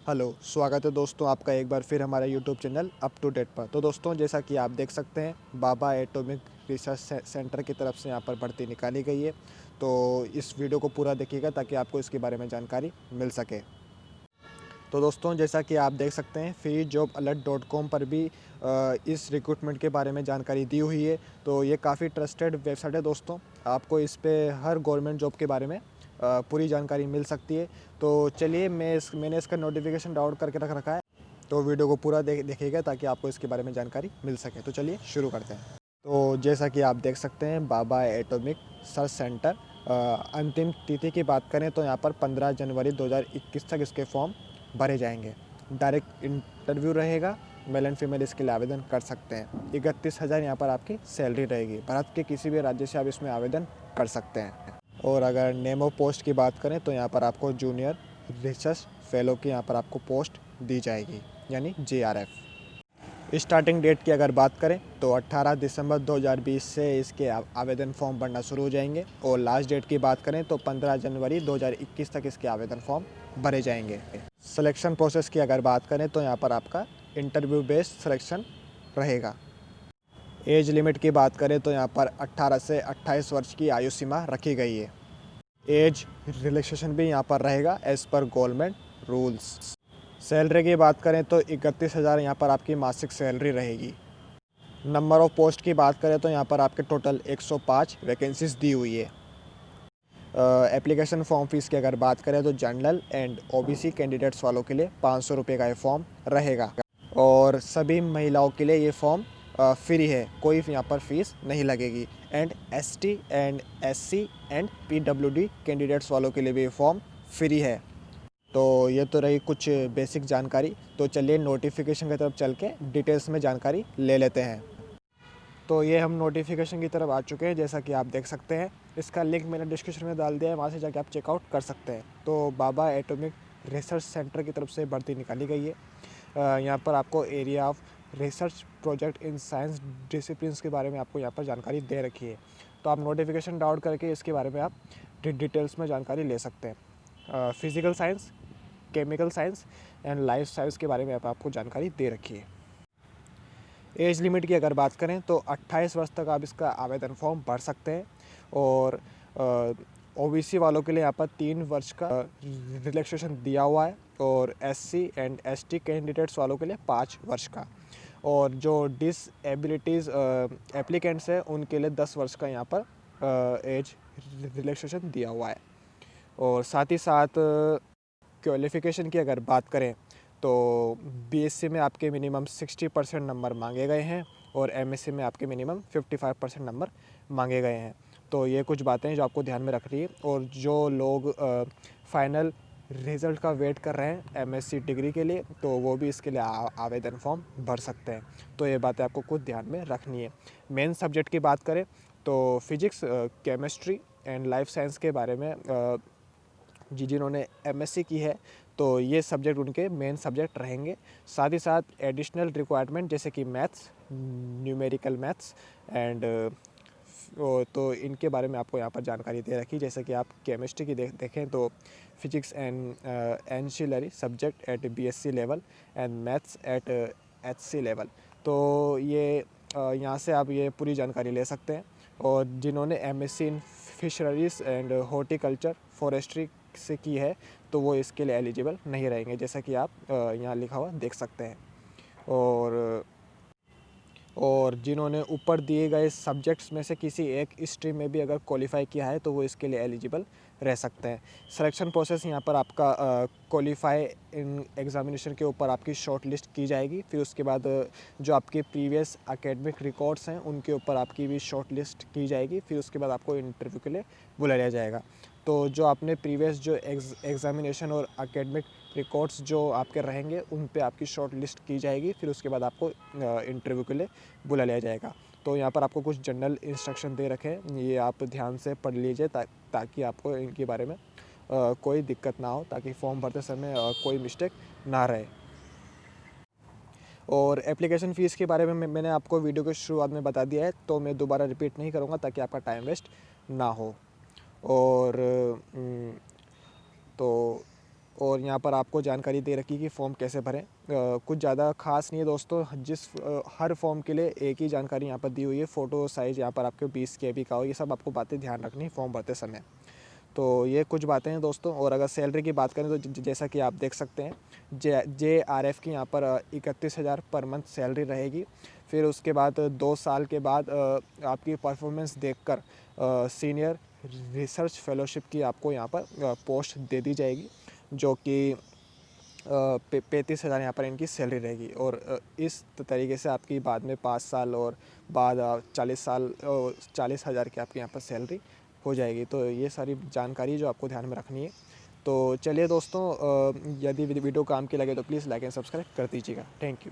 Hello, स्वागत है दोस्तों आपका एक बार फिर हमारे YouTube channel up to date पर। तो दोस्तों जैसा कि आप देख सकते हैं, बाबा एटॉमिक रिसर्च सेंटर की तरफ से यहाँ पर भर्ती निकाली गई है। तो इस वीडियो को पूरा देखिएगा ताकि आपको इसके बारे में जानकारी मिल सके। तो दोस्तों जैसा कि आप देख सकते हैं, freejobAlert.com पर भी इस रिक्रूटमेंट के बारे में जानकारी दी हुई है। तो ये काफ़ी ट्रस्टेड वेबसाइट है दोस्तों। आपको इस पे हर गवर्नमेंट जॉब के बारे में पूरी जानकारी मिल सकती है। तो चलिए मैंने इसका नोटिफिकेशन डाउनलोड करके रख रखा है। तो वीडियो को पूरा देखिएगा ताकि आपको इसके बारे में जानकारी मिल सके। तो चलिए शुरू करते हैं। तो जैसा कि आप देख सकते हैं, बाबा एटॉमिक सर्च सेंटर अंतिम तिथि की बात करें तो यहाँ पर 15 जनवरी 2021 तक इसके फॉर्म भरे जाएंगे। डायरेक्ट इंटरव्यू रहेगा, मेल एंड फीमेल इसके लिए आवेदन कर सकते हैं। 31,000 यहाँ पर आपकी सैलरी रहेगी। भारत के किसी भी राज्य से आप इसमें आवेदन कर सकते हैं। और अगर नेम ऑफ पोस्ट की बात करें तो यहाँ पर आपको जूनियर रिसर्च फेलो की यहाँ पर आपको पोस्ट दी जाएगी, यानी JRF। स्टार्टिंग डेट की अगर बात करें तो 18 दिसंबर 2020 से इसके आवेदन फॉर्म भरना शुरू हो जाएंगे। और लास्ट डेट की बात करें तो 15 जनवरी 2021 तक इसके आवेदन फॉर्म भरे जाएंगे। सिलेक्शन प्रोसेस की अगर बात करें तो यहाँ पर आपका इंटरव्यू बेस्ड सिलेक्शन रहेगा। एज लिमिट की बात करें तो यहाँ पर 18 से 28 वर्ष की आयु सीमा रखी गई है। एज रिलैक्सेशन भी यहाँ पर रहेगा as per government rules. Salary की बात करें तो 31,000 यहाँ पर आपकी मासिक सैलरी रहेगी। नंबर ऑफ़ पोस्ट की बात करें तो यहाँ पर आपके टोटल 105 वैकेंसीज दी हुई है। एप्लीकेशन फॉर्म फीस की अगर बात करें तो जनरल एंड OBC कैंडिडेट्स वालों के लिए 500 रुपये का ये फॉर्म रहेगा। और सभी महिलाओं के लिए ये फॉर्म फ्री है, कोई यहाँ पर फीस नहीं लगेगी। And ST and SC and PWD candidates वालों के लिए भी ये फॉर्म फ्री है। तो ये तो रही कुछ बेसिक जानकारी। तो चलिए नोटिफिकेशन की तरफ चल के डिटेल्स में जानकारी ले लेते हैं। तो ये हम नोटिफिकेशन की तरफ आ चुके हैं, जैसा कि आप देख सकते हैं। इसका लिंक मैंने डिस्क्रिप्शन में डाल दिया है, वहाँ से जाके आप चेकआउट कर सकते हैं। तो बाबा एटॉमिक रिसर्च सेंटर की तरफ से भर्ती निकाली गई है। यहाँ पर आपको area of research project in science disciplines के बारे में आपको यहाँ पर जानकारी दे रखी है। तो आप नोटिफिकेशन डाउनलोड करके इसके बारे में आप डिटेल्स में जानकारी ले सकते हैं। Physical science, chemical science and life science के बारे में आपको जानकारी दे रखी है। एज लिमिट की अगर बात करें तो 28 वर्ष तक आप इसका आवेदन फॉर्म भर सकते हैं। और OBC वालों के लिए यहाँ पर 3 वर्ष का रिलैक्सेशन दिया हुआ है। और SC एंड ST कैंडिडेट्स वालों के लिए 5 वर्ष का। और जो डिसएबिलिटीज़ एप्लीकेंट्स हैं उनके लिए 10 वर्ष का यहाँ पर एज रिलैक्सेशन दिया हुआ है। और साथ ही साथ क्वालिफ़िकेशन की अगर बात करें तो BSc में आपके मिनिमम 60% नंबर मांगे गए हैं। और MSc में आपके मिनिमम 55% नंबर मांगे गए हैं। तो ये कुछ बातें हैं जो आपको ध्यान में रखनी है। और जो लोग फाइनल रिज़ल्ट का वेट कर रहे हैं MSc डिग्री के लिए, तो वो भी इसके लिए आवेदन फॉर्म भर सकते हैं। तो ये बातें आपको कुछ ध्यान में रखनी है। मेन सब्जेक्ट की बात करें तो physics, chemistry and life science के बारे में जिन्होंने MSc की है तो ये सब्जेक्ट उनके मेन सब्जेक्ट रहेंगे। साथ ही साथ एडिशनल रिक्वायरमेंट जैसे कि मैथ्स, न्यूमेरिकल मैथ्स एंड तो इनके बारे में आपको यहाँ पर जानकारी दे रखी। जैसे कि आप केमिस्ट्री की देखें तो physics and ancillary subject at BSc level and maths at HC level. तो ये यहाँ से आप ये पूरी जानकारी ले सकते हैं। और जिन्होंने MSc in fisheries and horticulture forestry से की है तो वो इसके लिए एलिजिबल नहीं रहेंगे, जैसा कि आप यहाँ लिखा हुआ देख सकते हैं। और जिन्होंने ऊपर दिए गए सब्जेक्ट्स में से किसी एक स्ट्रीम में भी अगर क्वालिफाई किया है तो वो इसके लिए एलिजिबल रह सकते हैं। सिलेक्शन प्रोसेस यहाँ पर आपका क्वालिफाई इन एग्जामिनेशन के ऊपर आपकी शॉर्ट लिस्ट की जाएगी। फिर उसके बाद जो आपके प्रीवियस एकेडमिक रिकॉर्ड्स हैं उनके ऊपर आपकी भी शॉर्ट लिस्ट की जाएगी। फिर उसके बाद आपको इंटरव्यू के लिए बुलाया जाएगा। तो जो आपने प्रीवियस जो एग्ज़ामिनेशन और एकेडमिक रिकॉर्ड्स जो आपके रहेंगे उन पे आपकी शॉर्ट लिस्ट की जाएगी। फिर उसके बाद आपको इंटरव्यू के लिए बुला लिया जाएगा। तो यहाँ पर आपको कुछ जनरल इंस्ट्रक्शन दे रखे हैं, ये आप ध्यान से पढ़ लीजिए ताकि आपको इनके बारे में कोई दिक्कत ना हो, ताकि फॉर्म भरते समय कोई मिस्टेक ना रहे। और एप्लीकेशन फ़ीस के बारे में मैंने आपको वीडियो के शुरुआत में बता दिया है, तो मैं दोबारा रिपीट नहीं करूँगा ताकि आपका टाइम वेस्ट ना हो। और तो और यहाँ पर आपको जानकारी दे रखी कि फ़ॉर्म कैसे भरें। कुछ ज़्यादा खास नहीं है दोस्तों, हर फॉर्म के लिए एक ही जानकारी यहाँ पर दी हुई है। फ़ोटो साइज़ यहाँ पर आपके 20 केबी का हो, ये सब आपको बातें ध्यान रखनी है फॉर्म भरते समय। तो ये कुछ बातें हैं दोस्तों। और अगर सैलरी की बात करें तो जैसा कि आप देख सकते हैं, JRF की यहाँ पर 31,000 पर मंथ सैलरी रहेगी। फिर उसके बाद 2 साल के बाद आपकी परफॉर्मेंस देखकर सीनियर रिसर्च फेलोशिप की आपको यहाँ पर पोस्ट दे दी जाएगी, जो कि 35,000 यहाँ पर इनकी सैलरी रहेगी। और इस तरीके से आपकी बाद में 5 साल और बाद 40,000 की आपकी यहाँ पर सैलरी हो जाएगी। तो ये सारी जानकारी जो आपको ध्यान में रखनी है। तो चलिए दोस्तों, यदि वीडियो काम की लगे तो प्लीज़ लाइक एंड सब्सक्राइब कर दीजिएगा। Thank you.